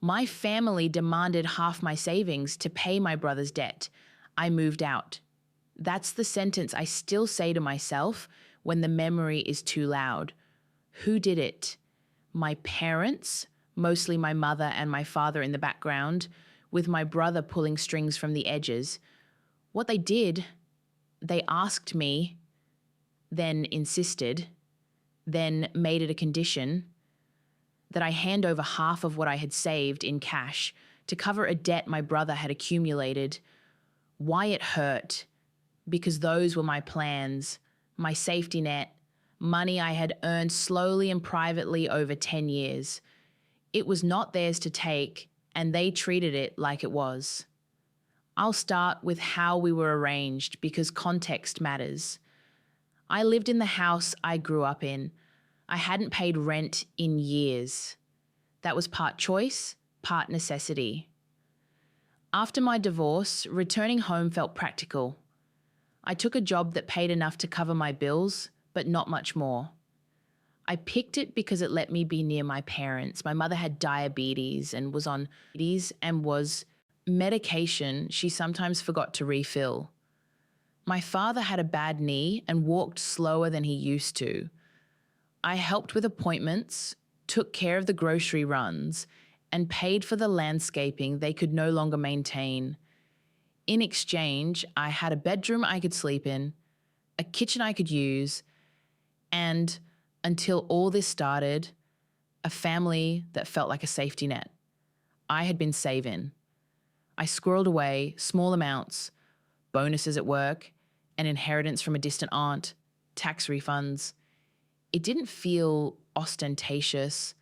My family demanded half my savings to pay my brother's debt. I moved out. That's the sentence I still say to myself when the memory is too loud. Who did it? My parents, mostly my mother and my father in the background, with my brother pulling strings from the edges. What they did, they asked me, then insisted, then made it a condition that I hand over half of what I had saved in cash to cover a debt my brother had accumulated. Why it hurt? Because those were my plans, my safety net, money I had earned slowly and privately over 10 years. It was not theirs to take, and they treated it like it was. I'll start with how we were arranged because context matters. I lived in the house I grew up in. I hadn't paid rent in years. That was part choice, part necessity. After my divorce, returning home felt practical. I took a job that paid enough to cover my bills, but not much more. I picked it because it let me be near my parents. My mother had diabetes and was on medication she sometimes forgot to refill. My father had a bad knee and walked slower than he used to. I helped with appointments, took care of the grocery runs, and paid for the landscaping they could no longer maintain. In exchange, I had a bedroom I could sleep in, a kitchen I could use, and, until all this started, a family that felt like a safety net. I had been saving. I squirreled away small amounts, bonuses at work, an inheritance from a distant aunt, tax refunds. It didn't feel ostentatious.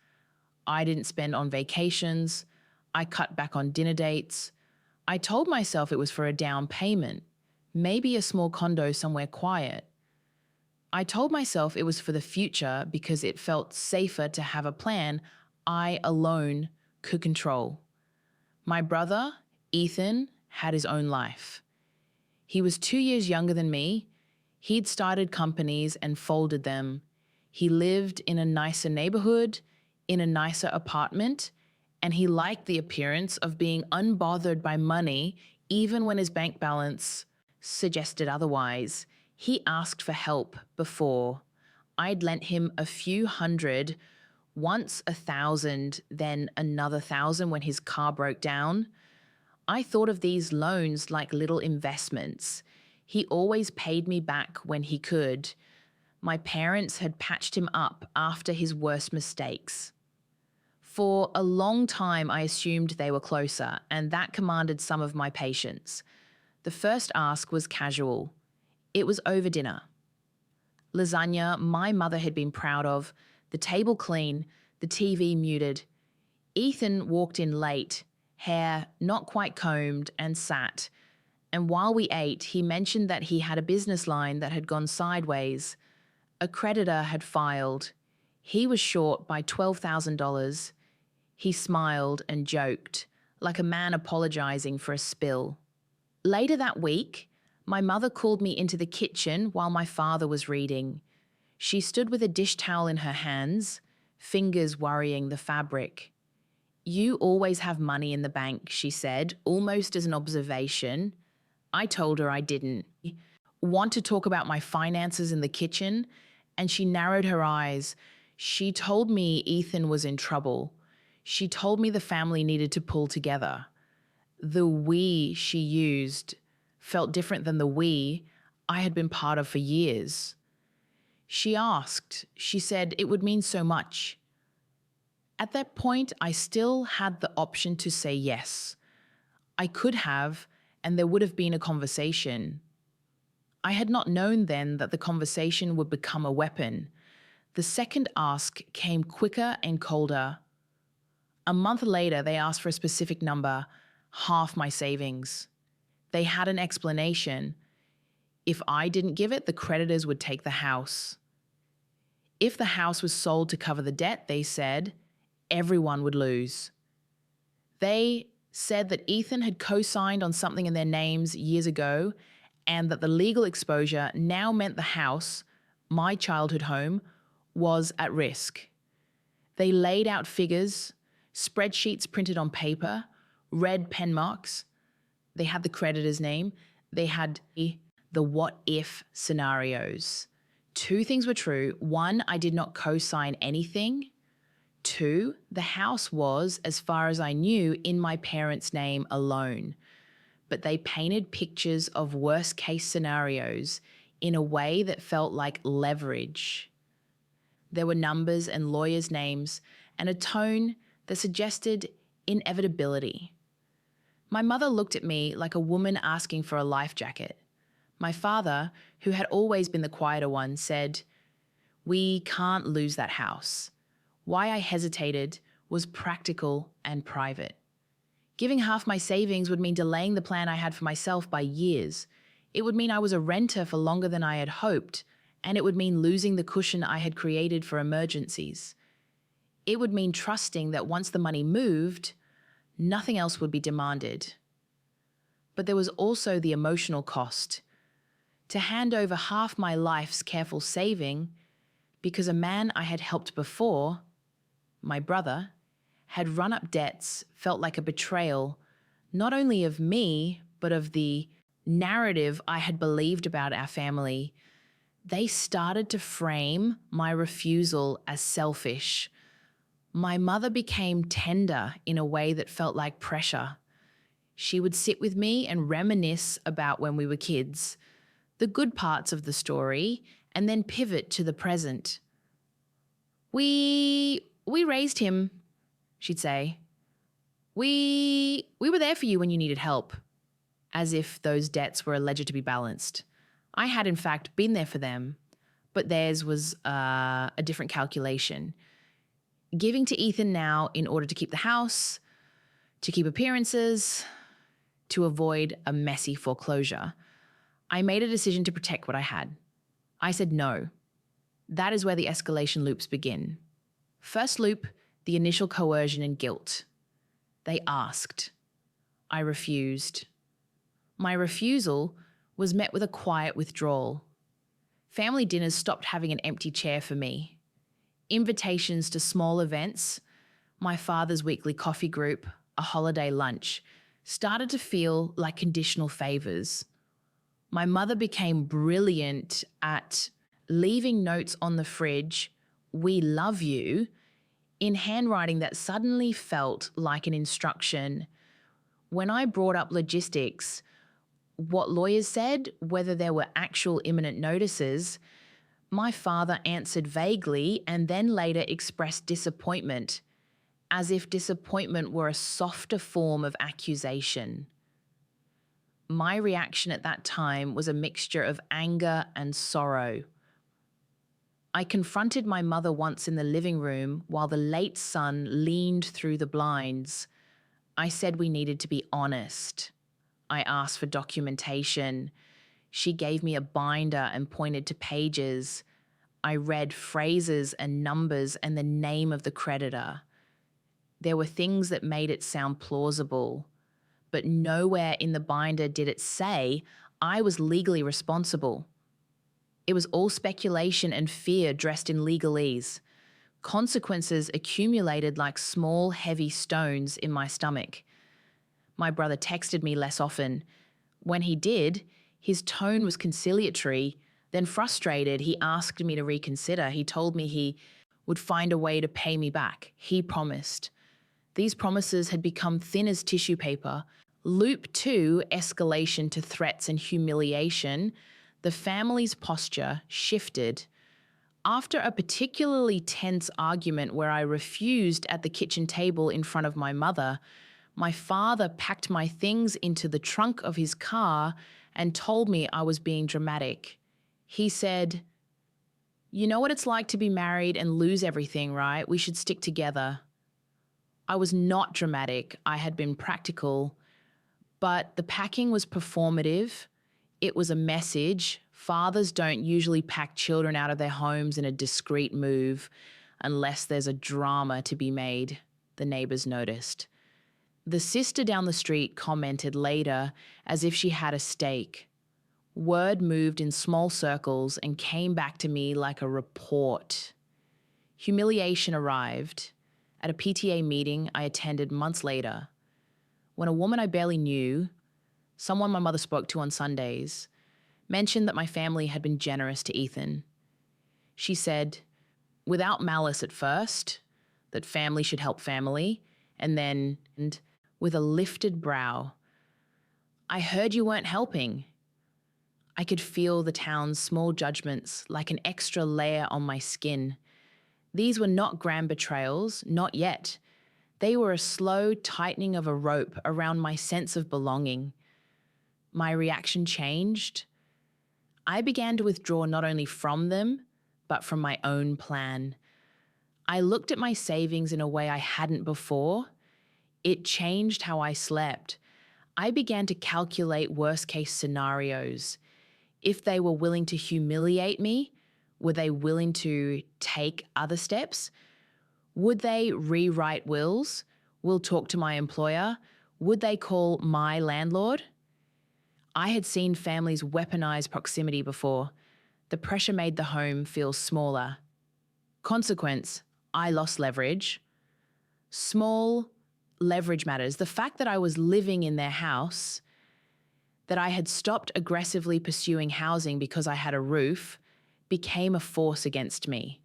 I didn't spend on vacations. I cut back on dinner dates. I told myself it was for a down payment, maybe a small condo somewhere quiet. I told myself it was for the future because it felt safer to have a plan I alone could control. My brother, Ethan, had his own life. He was 2 years younger than me. He'd started companies and folded them. He lived in a nicer neighborhood, in a nicer apartment, and he liked the appearance of being unbothered by money even when his bank balance suggested otherwise. He asked for help before. I'd lent him a few hundred, once 1,000, then another 1,000 when his car broke down. I thought of these loans like little investments. He always paid me back when he could. My parents had patched him up after his worst mistakes. For a long time, I assumed they were closer, and that commanded some of my patience. The first ask was casual. It was over dinner. Lasagna my mother had been proud of, the table clean, the TV muted. Ethan walked in late, hair not quite combed, and sat. And while we ate, he mentioned that he had a business line that had gone sideways. A creditor had filed. He was short by $12,000. He smiled and joked, like a man apologizing for a spill. Later that week, my mother called me into the kitchen while my father was reading. She stood with a dish towel in her hands, fingers worrying the fabric. "You always have money in the bank," she said, almost as an observation. I told her I didn't. "Want to talk about my finances in the kitchen?" And she narrowed her eyes. She told me Ethan was in trouble. She told me the family needed to pull together. The "we" she used felt different than the "we" I had been part of for years. She asked. She said it would mean so much. At that point, I still had the option to say yes. I could have, and there would have been a conversation. I had not known then that the conversation would become a weapon. The second ask came quicker and colder. A month later, they asked for a specific number, half my savings. They had an explanation. If I didn't give it, the creditors would take the house. If the house was sold to cover the debt, they said, everyone would lose. They said that Ethan had co-signed on something in their names years ago, and that the legal exposure now meant the house, my childhood home, was at risk. They laid out figures, spreadsheets printed on paper, red pen marks. They had the creditor's name. They had the what-if scenarios. Two things were true. One, I did not co-sign anything. Two, the house was, as far as I knew, in my parents' name alone. But they painted pictures of worst-case scenarios in a way that felt like leverage. There were numbers and lawyers' names and a tone that suggested inevitability. My mother looked at me like a woman asking for a life jacket. My father, who had always been the quieter one, said, "We can't lose that house." Why I hesitated was practical and private. Giving half my savings would mean delaying the plan I had for myself by years. It would mean I was a renter for longer than I had hoped, and it would mean losing the cushion I had created for emergencies. It would mean trusting that once the money moved, nothing else would be demanded. But there was also the emotional cost. To hand over half my life's careful saving because a man I had helped before, my brother, had run up debts felt like a betrayal, not only of me, but of the narrative I had believed about our family. They started to frame my refusal as selfish. My mother became tender in a way that felt like pressure. She would sit with me and reminisce about when we were kids, the good parts of the story, and then pivot to the present. We raised him, she'd say. We were there for you when you needed help, as if those debts were alleged to be balanced. I had, in fact, been there for them, but theirs was a different calculation. Giving to Ethan now in order to keep the house, to keep appearances, to avoid a messy foreclosure. I made a decision to protect what I had. I said no. That is where the escalation loops begin. First loop, the initial coercion and guilt. They asked. I refused. My refusal was met with a quiet withdrawal. Family dinners stopped having an empty chair for me. Invitations to small events, my father's weekly coffee group, a holiday lunch, started to feel like conditional favors. My mother became brilliant at leaving notes on the fridge, "We love you," in handwriting that suddenly felt like an instruction. When I brought up logistics, what lawyers said, whether there were actual imminent notices, my father answered vaguely and then later expressed disappointment, as if disappointment were a softer form of accusation. My reaction at that time was a mixture of anger and sorrow. I confronted my mother once in the living room while the late sun leaned through the blinds. I said we needed to be honest. I asked for documentation. She gave me a binder and pointed to pages. I read phrases and numbers and the name of the creditor. There were things that made it sound plausible, but nowhere in the binder did it say I was legally responsible. It was all speculation and fear dressed in legalese. Consequences accumulated like small, heavy stones in my stomach. My brother texted me less often. When he did, his tone was conciliatory. Then frustrated, he asked me to reconsider. He told me he would find a way to pay me back. He promised. These promises had become thin as tissue paper. Loop 2, escalation to threats and humiliation. The family's posture shifted. After a particularly tense argument where I refused at the kitchen table in front of my mother, my father packed my things into the trunk of his car and told me I was being dramatic. He said, "You know what it's like to be married and lose everything, right? We should stick together." I was not dramatic. I had been practical. But the packing was performative. It was a message. Fathers don't usually pack children out of their homes in a discreet move unless there's a drama to be made, the neighbors noticed. The sister down the street commented later as if she had a stake. Word moved in small circles and came back to me like a report. Humiliation arrived. at a PTA meeting I attended months later, when a woman I barely knew, someone my mother spoke to on Sundays, mentioned that my family had been generous to Ethan. She said, without malice at first, that family should help family, and then, and with a lifted brow, I heard you weren't helping. I could feel the town's small judgments like an extra layer on my skin. These were not grand betrayals, not yet. They were a slow tightening of a rope around my sense of belonging. My reaction changed. I began to withdraw not only from them, but from my own plan. I looked at my savings in a way I hadn't before. It changed how I slept. I began to calculate worst-case scenarios. If they were willing to humiliate me, were they willing to take other steps? Would they rewrite wills? Will talk to my employer? Would they call my landlord? I had seen families weaponize proximity before. The pressure made the home feel smaller. Consequence, I lost leverage. Small leverage matters. The fact that I was living in their house, that I had stopped aggressively pursuing housing because I had a roof, became a force against me.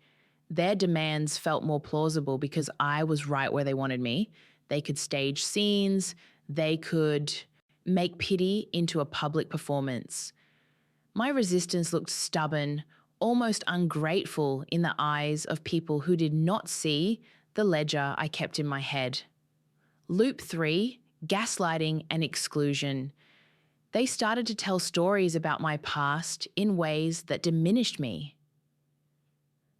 Their demands felt more plausible because I was right where they wanted me. They could stage scenes. They could make pity into a public performance. My resistance looked stubborn, almost ungrateful in the eyes of people who did not see the ledger I kept in my head. Loop 3, gaslighting and exclusion. They started to tell stories about my past in ways that diminished me.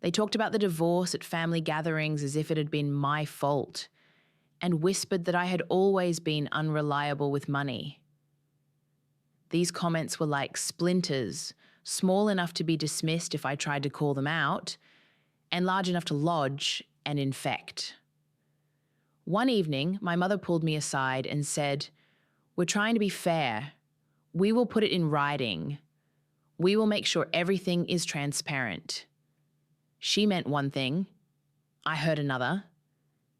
They talked about the divorce at family gatherings as if it had been my fault, and whispered that I had always been unreliable with money. These comments were like splinters, small enough to be dismissed if I tried to call them out, and large enough to lodge and infect. One evening, my mother pulled me aside and said, "We're trying to be fair. We will put it in writing. We will make sure everything is transparent." She meant one thing. I heard another.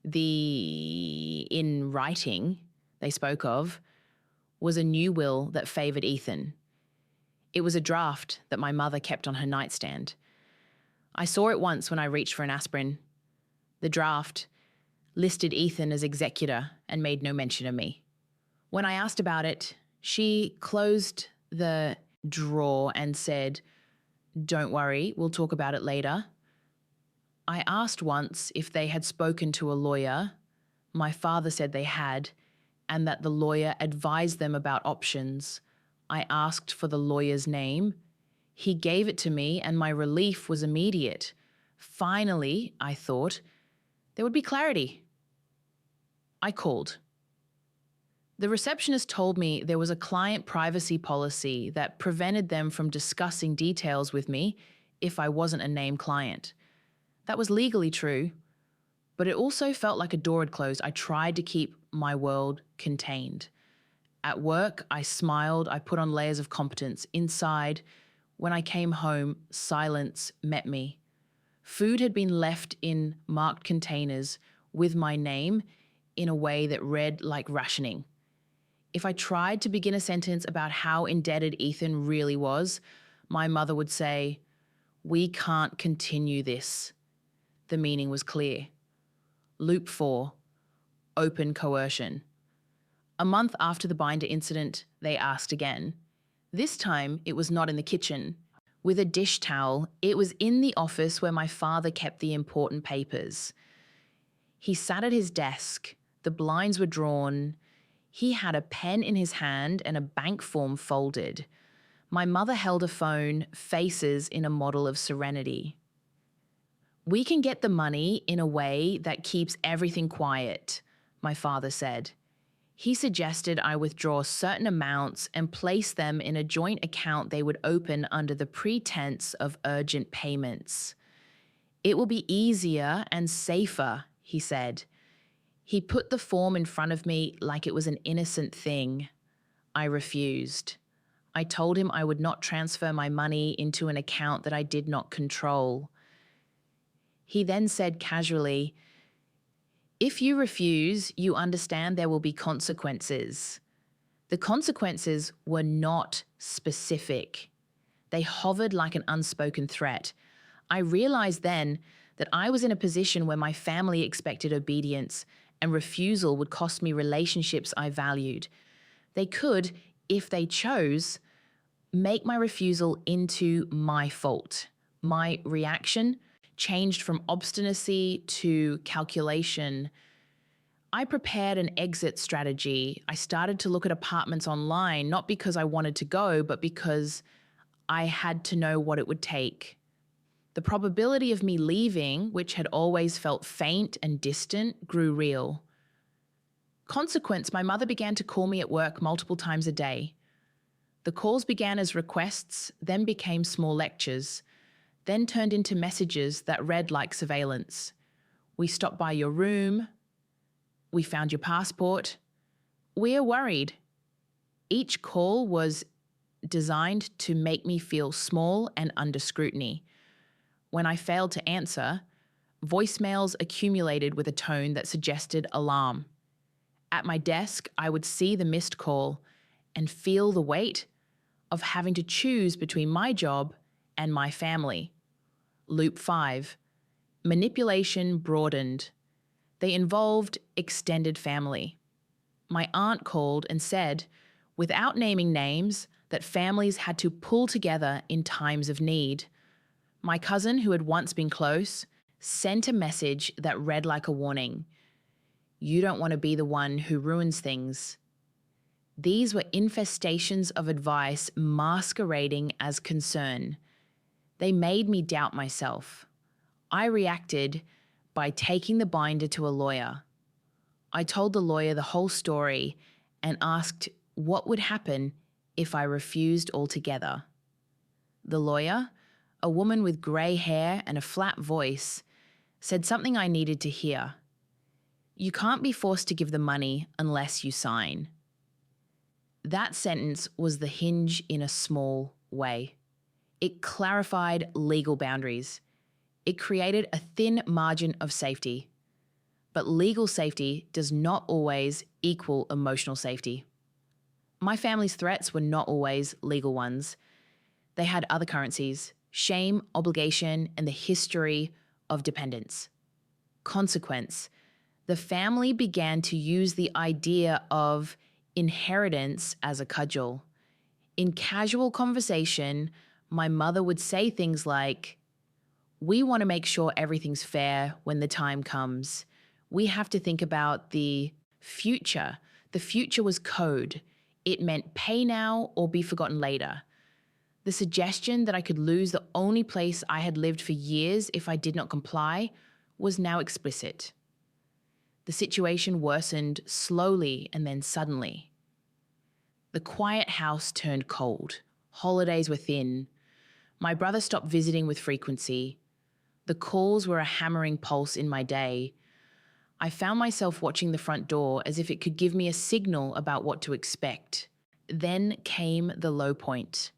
The in writing they spoke of was a new will that favoured Ethan. It was a draft that my mother kept on her nightstand. I saw it once when I reached for an aspirin. The draft listed Ethan as executor and made no mention of me. When I asked about it, she closed the drawer and said, "Don't worry, we'll talk about it later." I asked once if they had spoken to a lawyer. My father said they had, and that the lawyer advised them about options. I asked for the lawyer's name. He gave it to me, and my relief was immediate. Finally, I thought, there would be clarity. I called. The receptionist told me there was a client privacy policy that prevented them from discussing details with me if I wasn't a named client. That was legally true, but it also felt like a door had closed. I tried to keep my world contained. At work, I smiled, I put on layers of competence. Inside, when I came home, silence met me. Food had been left in marked containers with my name in a way that read like rationing. If I tried to begin a sentence about how indebted Ethan really was, my mother would say, "We can't continue this." The meaning was clear. Loop 4, open coercion. A month after the binder incident, they asked again. This time, it was not in the kitchen. With a dish towel, it was in the office where my father kept the important papers. He sat at his desk. The blinds were drawn. He had a pen in his hand and a bank form folded. My mother held a phone, faces in a model of serenity. "We can get the money in a way that keeps everything quiet," my father said. He suggested I withdraw certain amounts and place them in a joint account they would open under the pretense of urgent payments. "It will be easier and safer," he said. He put the form in front of me like it was an innocent thing. I refused. I told him I would not transfer my money into an account that I did not control. He then said casually, If you refuse, you understand there will be consequences. The consequences were not specific. They hovered like an unspoken threat. I realized then that I was in a position where my family expected obedience, and refusal would cost me relationships I valued. They could, if they chose, make my refusal into my fault. My reaction changed from obstinacy to calculation. I prepared an exit strategy. I started to look at apartments online, not because I wanted to go, but because I had to know what it would take. The probability of me leaving, which had always felt faint and distant, grew real. Consequence, my mother began to call me at work multiple times a day. The calls began as requests, then became small lectures, then turned into messages that read like surveillance. We stopped by your room. We found your passport. We are worried. Each call was designed to make me feel small and under scrutiny. When I failed to answer, voicemails accumulated with a tone that suggested alarm. At my desk, I would see the missed call and feel the weight of having to choose between my job and my family. Loop 5. Manipulation broadened. They involved extended family. My aunt called and said, without naming names, that families had to pull together in times of need. My cousin, who had once been close, sent a message that read like a warning. You don't want to be the one who ruins things. These were infestations of advice masquerading as concern. They made me doubt myself. I reacted by taking the binder to a lawyer. I told the lawyer the whole story and asked what would happen if I refused altogether. The lawyer, a woman with grey hair and a flat voice, said something I needed to hear. You can't be forced to give the money unless you sign. That sentence was the hinge in a small way. It clarified legal boundaries. It created a thin margin of safety. But legal safety does not always equal emotional safety. My family's threats were not always legal ones. They had other currencies: shame, obligation, and the history of dependence. Consequence: the family began to use the idea of inheritance as a cudgel. In casual conversation, my mother would say things like, we want to make sure everything's fair when the time comes. We have to think about the future. The future was code. It meant pay now or be forgotten later. The suggestion that I could lose the only place I had lived for years if I did not comply was now explicit. The situation worsened slowly and then suddenly. The quiet house turned cold. Holidays were thin. My brother stopped visiting with frequency. The calls were a hammering pulse in my day. I found myself watching the front door as if it could give me a signal about what to expect. Then came the low point.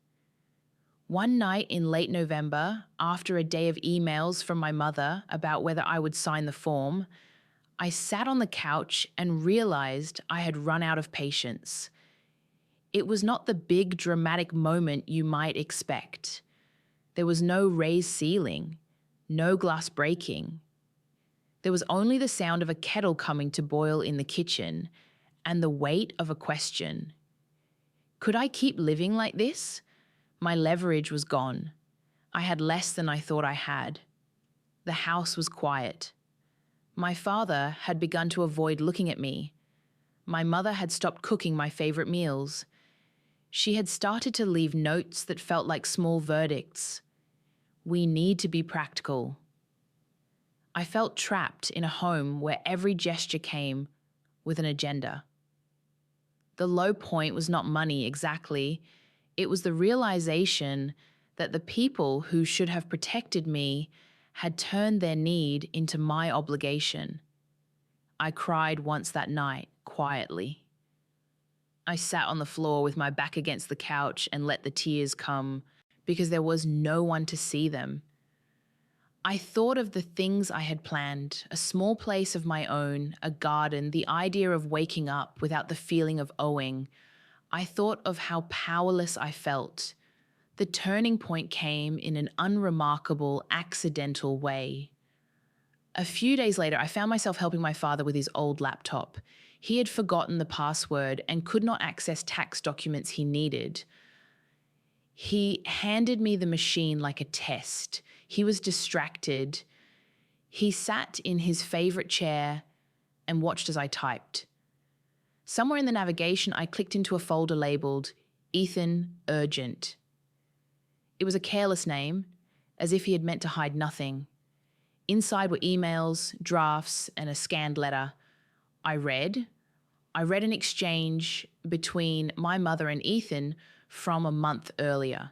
One night in late November, after a day of emails from my mother about whether I would sign the form, I sat on the couch and realized I had run out of patience. It was not the big dramatic moment you might expect. There was no raised ceiling, no glass breaking. There was only the sound of a kettle coming to boil in the kitchen and the weight of a question. Could I keep living like this? My leverage was gone. I had less than I thought I had. The house was quiet. My father had begun to avoid looking at me. My mother had stopped cooking my favorite meals. She had started to leave notes that felt like small verdicts. We need to be practical. I felt trapped in a home where every gesture came with an agenda. The low point was not money exactly. It was the realization that the people who should have protected me had turned their need into my obligation. I cried once that night, quietly. I sat on the floor with my back against the couch and let the tears come because there was no one to see them. I thought of the things I had planned: a small place of my own, a garden, the idea of waking up without the feeling of owing. I thought of how powerless I felt. The turning point came in an unremarkable, accidental way. A few days later, I found myself helping my father with his old laptop. He had forgotten the password and could not access tax documents he needed. He handed me the machine like a test. He was distracted. He sat in his favorite chair and watched as I typed. Somewhere in the navigation, I clicked into a folder labeled Ethan Urgent. It was a careless name, as if he had meant to hide nothing. Inside were emails, drafts, and a scanned letter. I read an exchange between my mother and Ethan from a month earlier.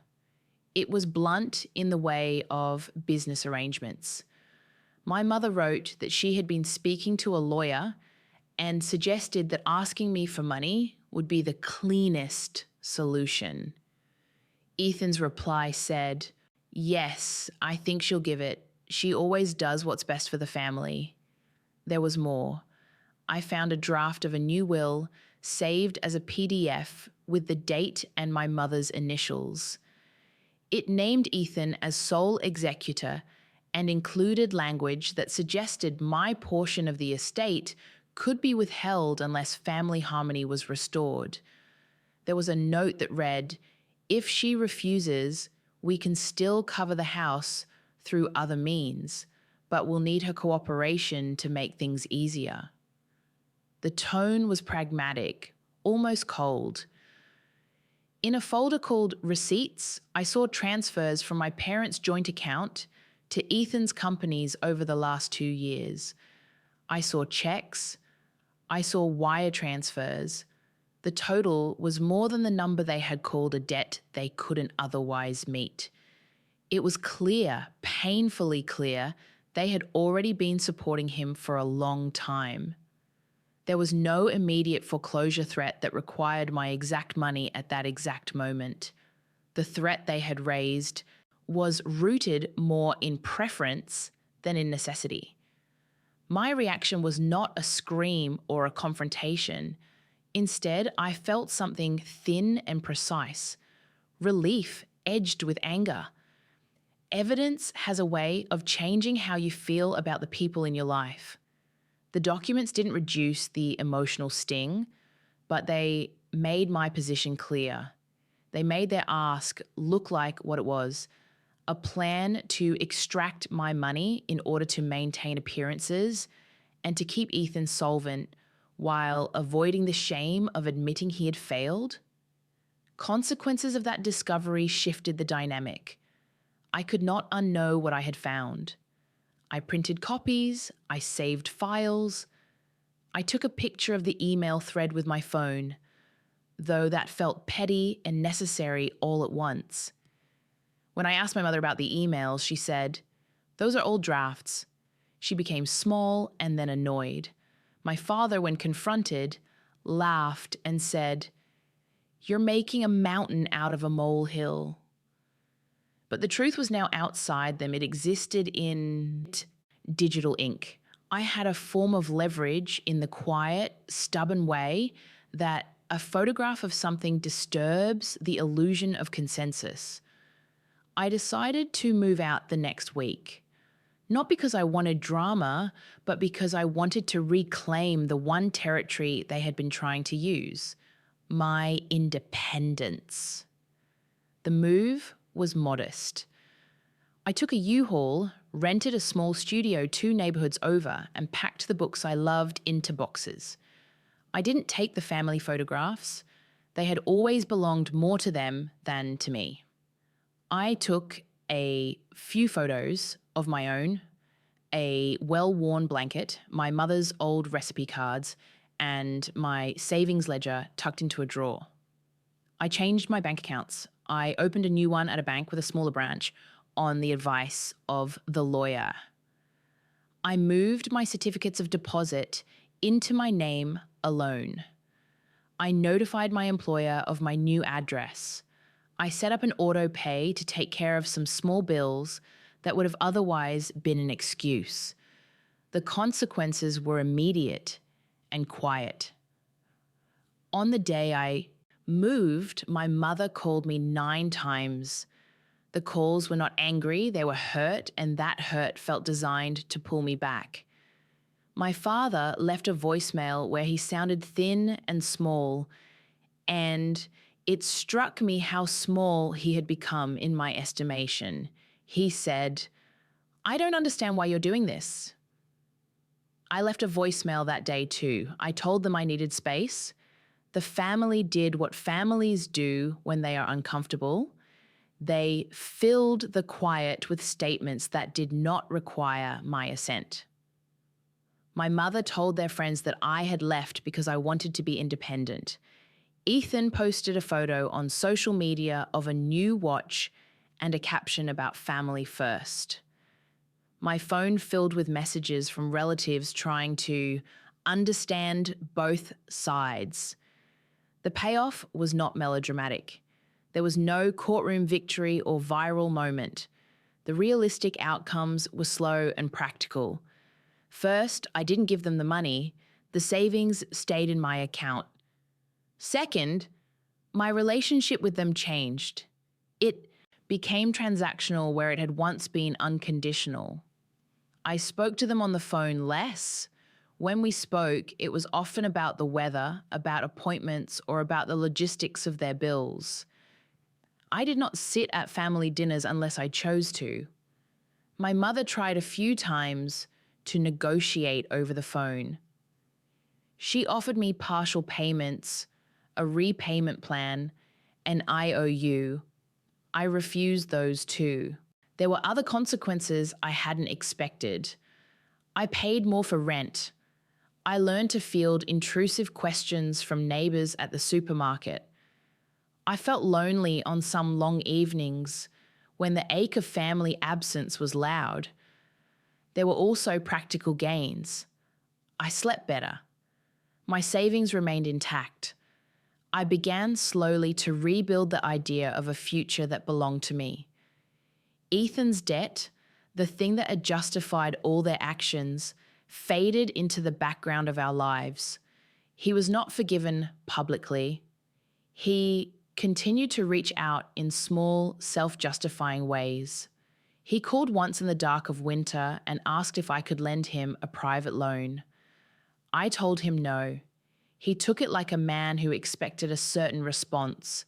It was blunt in the way of business arrangements. My mother wrote that she had been speaking to a lawyer and suggested that asking me for money would be the cleanest solution. Ethan's reply said, "Yes, I think she'll give it. She always does what's best for the family." There was more. I found a draft of a new will saved as a PDF with the date and my mother's initials. It named Ethan as sole executor and included language that suggested my portion of the estate could be withheld unless family harmony was restored. There was a note that read, "If she refuses, we can still cover the house through other means, but we'll need her cooperation to make things easier." The tone was pragmatic, almost cold. In a folder called Receipts, I saw transfers from my parents' joint account to Ethan's companies over the last 2 years. I saw checks. I saw wire transfers. The total was more than the number they had called a debt they couldn't otherwise meet. It was clear, painfully clear, they had already been supporting him for a long time. There was no immediate foreclosure threat that required my exact money at that exact moment. The threat they had raised was rooted more in preference than in necessity. My reaction was not a scream or a confrontation. Instead, I felt something thin and precise, relief edged with anger. Evidence has a way of changing how you feel about the people in your life. The documents didn't reduce the emotional sting, but they made my position clear. They made their ask look like what it was: a plan to extract my money in order to maintain appearances and to keep Ethan solvent while avoiding the shame of admitting he had failed. Consequences of that discovery shifted the dynamic. I could not unknow what I had found. I printed copies, I saved files, I took a picture of the email thread with my phone, though that felt petty and necessary all at once. When I asked my mother about the emails, she said, "Those are old drafts." She became small and then annoyed. My father, when confronted, laughed and said, "You're making a mountain out of a molehill." But the truth was now outside them. It existed in digital ink. I had a form of leverage in the quiet, stubborn way that a photograph of something disturbs the illusion of consensus. I decided to move out the next week. Not because I wanted drama, but because I wanted to reclaim the one territory they had been trying to use: my independence. The move was modest. I took a U-Haul, rented a small studio 2 neighborhoods over, and packed the books I loved into boxes. I didn't take the family photographs. They had always belonged more to them than to me. I took a few photos of my own, a well-worn blanket, my mother's old recipe cards, and my savings ledger tucked into a drawer. I changed my bank accounts. I opened a new one at a bank with a smaller branch on the advice of the lawyer. I moved my certificates of deposit into my name alone. I notified my employer of my new address. I set up an auto pay to take care of some small bills that would have otherwise been an excuse. The consequences were immediate and quiet. On the day I moved, my mother called me 9 times. The calls were not angry, they were hurt, and that hurt felt designed to pull me back. My father left a voicemail where he sounded thin and small, and it struck me how small he had become in my estimation. He said, "I don't understand why you're doing this." I left a voicemail that day too. I told them I needed space. The family did what families do when they are uncomfortable. They filled the quiet with statements that did not require my assent. My mother told their friends that I had left because I wanted to be independent. Ethan posted a photo on social media of a new watch and a caption about family first. My phone filled with messages from relatives trying to understand both sides. The payoff was not melodramatic. There was no courtroom victory or viral moment. The realistic outcomes were slow and practical. First, I didn't give them the money. The savings stayed in my account. Second, my relationship with them changed. It became transactional where it had once been unconditional. I spoke to them on the phone less. When we spoke, it was often about the weather, about appointments, or about the logistics of their bills. I did not sit at family dinners unless I chose to. My mother tried a few times to negotiate over the phone. She offered me partial payments, a repayment plan, an IOU. I refused those too. There were other consequences I hadn't expected. I paid more for rent. I learned to field intrusive questions from neighbours at the supermarket. I felt lonely on some long evenings when the ache of family absence was loud. There were also practical gains. I slept better. My savings remained intact. I began slowly to rebuild the idea of a future that belonged to me. Ethan's debt, the thing that had justified all their actions, faded into the background of our lives. He was not forgiven publicly. He continued to reach out in small, self-justifying ways. He called once in the dark of winter and asked if I could lend him a private loan. I told him no. He took it like a man who expected a certain response.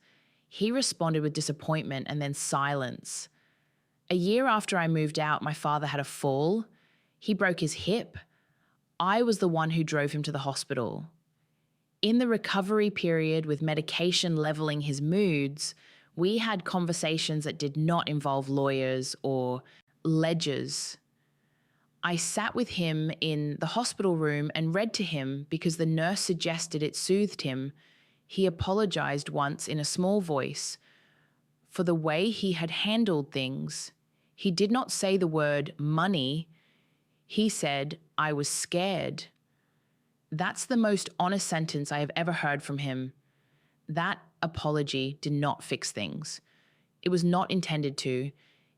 He responded with disappointment and then silence. A year after I moved out, my father had a fall. He broke his hip. I was the one who drove him to the hospital. In the recovery period, with medication leveling his moods, we had conversations that did not involve lawyers or ledgers. I sat with him in the hospital room and read to him because the nurse suggested it soothed him. He apologized once in a small voice for the way he had handled things. He did not say the word money. He said, "I was scared." That's the most honest sentence I have ever heard from him. That apology did not fix things. It was not intended to.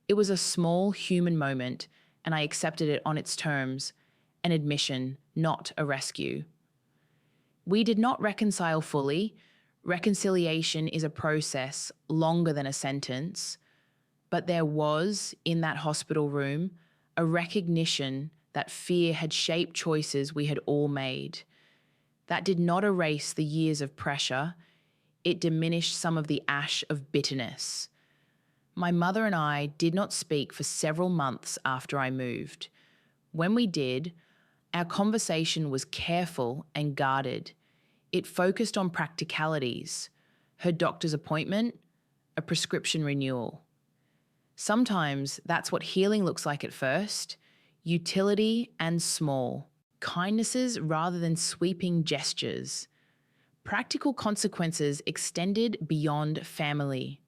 It was a small human moment, and I accepted it on its terms, an admission, not a rescue. We did not reconcile fully. Reconciliation is a process longer than a sentence. But there was, in that hospital room, a recognition that fear had shaped choices we had all made. That did not erase the years of pressure. It diminished some of the ash of bitterness. My mother and I did not speak for several months after I moved. When we did, our conversation was careful and guarded. It focused on practicalities, her doctor's appointment, a prescription renewal. Sometimes that's what healing looks like at first: utility and small, kindnesses rather than sweeping gestures. Practical consequences extended beyond family.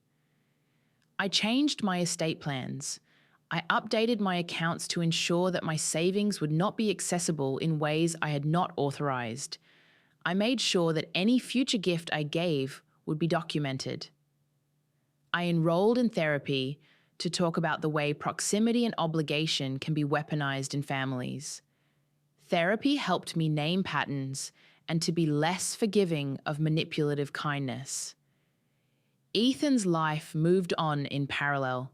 I changed my estate plans. I updated my accounts to ensure that my savings would not be accessible in ways I had not authorized. I made sure that any future gift I gave would be documented. I enrolled in therapy to talk about the way proximity and obligation can be weaponized in families. Therapy helped me name patterns and to be less forgiving of manipulative kindness. Ethan's life moved on in parallel,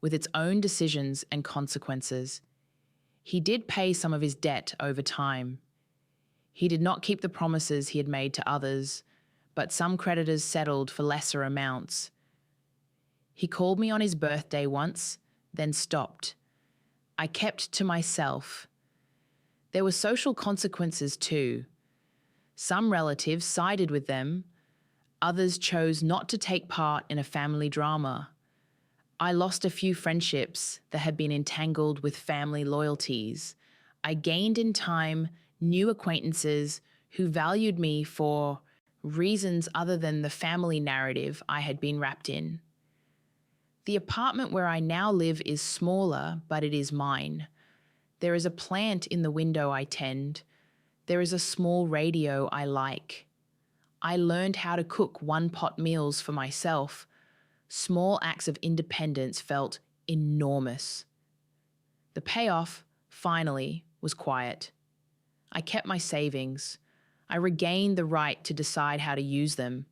with its own decisions and consequences. He did pay some of his debt over time. He did not keep the promises he had made to others, but some creditors settled for lesser amounts. He called me on his birthday once, then stopped. I kept to myself. There were social consequences too. Some relatives sided with them. Others chose not to take part in a family drama. I lost a few friendships that had been entangled with family loyalties. I gained in time new acquaintances who valued me for reasons other than the family narrative I had been wrapped in. The apartment where I now live is smaller, but it is mine. There is a plant in the window I tend. There is a small radio I like. I learned how to cook one-pot meals for myself. Small acts of independence felt enormous. The payoff, finally, was quiet. I kept my savings. I regained the right to decide how to use them.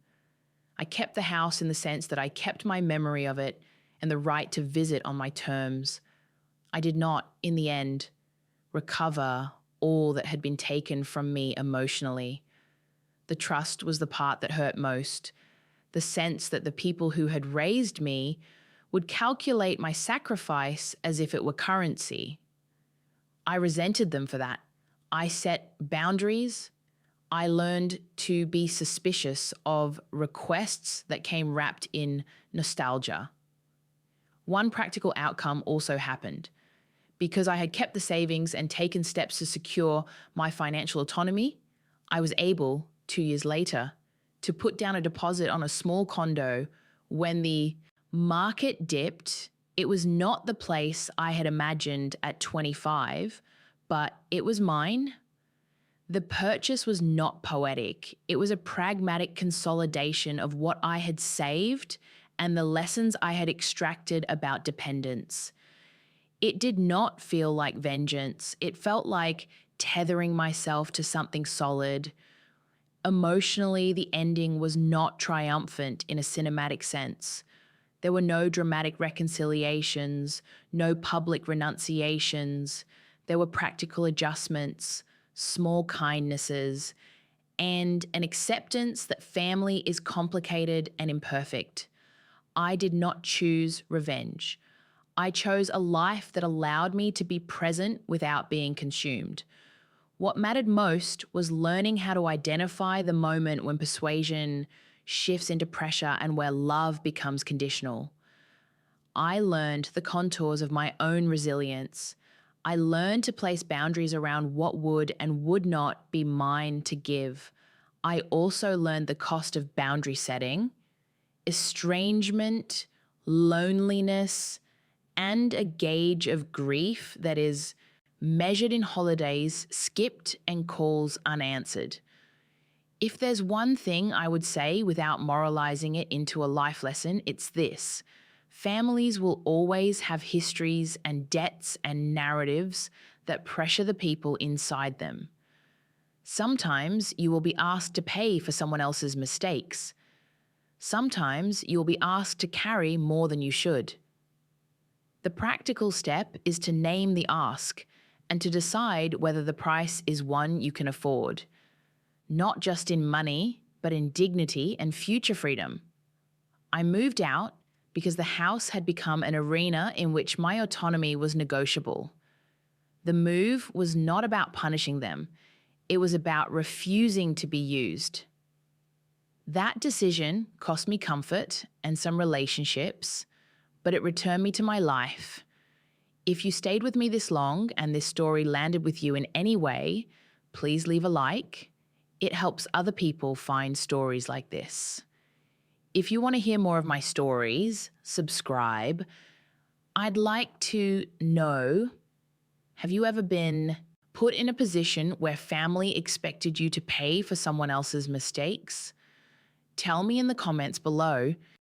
I kept the house in the sense that I kept my memory of it and the right to visit on my terms. I did not, in the end, recover all that had been taken from me emotionally. The trust was the part that hurt most. The sense that the people who had raised me would calculate my sacrifice as if it were currency. I resented them for that. I set boundaries. I learned to be suspicious of requests that came wrapped in nostalgia. One practical outcome also happened. Because I had kept the savings and taken steps to secure my financial autonomy, I was able, 2 years later, to put down a deposit on a small condo. When the market dipped, it was not the place I had imagined at 25, but it was mine. The purchase was not poetic. It was a pragmatic consolidation of what I had saved and the lessons I had extracted about dependence. It did not feel like vengeance. It felt like tethering myself to something solid. Emotionally, the ending was not triumphant in a cinematic sense. There were no dramatic reconciliations, no public renunciations. There were practical adjustments, small kindnesses, and an acceptance that family is complicated and imperfect. I did not choose revenge. I chose a life that allowed me to be present without being consumed. What mattered most was learning how to identify the moment when persuasion shifts into pressure and where love becomes conditional. I learned the contours of my own resilience. I learned to place boundaries around what would and would not be mine to give. I also learned the cost of boundary setting, estrangement, loneliness, and a gauge of grief that is measured in holidays, skipped, and calls unanswered. If there's one thing I would say without moralizing it into a life lesson, it's this. Families will always have histories and debts and narratives that pressure the people inside them. Sometimes you will be asked to pay for someone else's mistakes. Sometimes you will be asked to carry more than you should. The practical step is to name the ask and to decide whether the price is one you can afford, not just in money, but in dignity and future freedom. I moved out because the house had become an arena in which my autonomy was negotiable. The move was not about punishing them. It was about refusing to be used. That decision cost me comfort and some relationships, but it returned me to my life. If you stayed with me this long and this story landed with you in any way, please leave a like. It helps other people find stories like this. If you want to hear more of my stories, subscribe. I'd like to know, have you ever been put in a position where family expected you to pay for someone else's mistakes? Tell me in the comments below.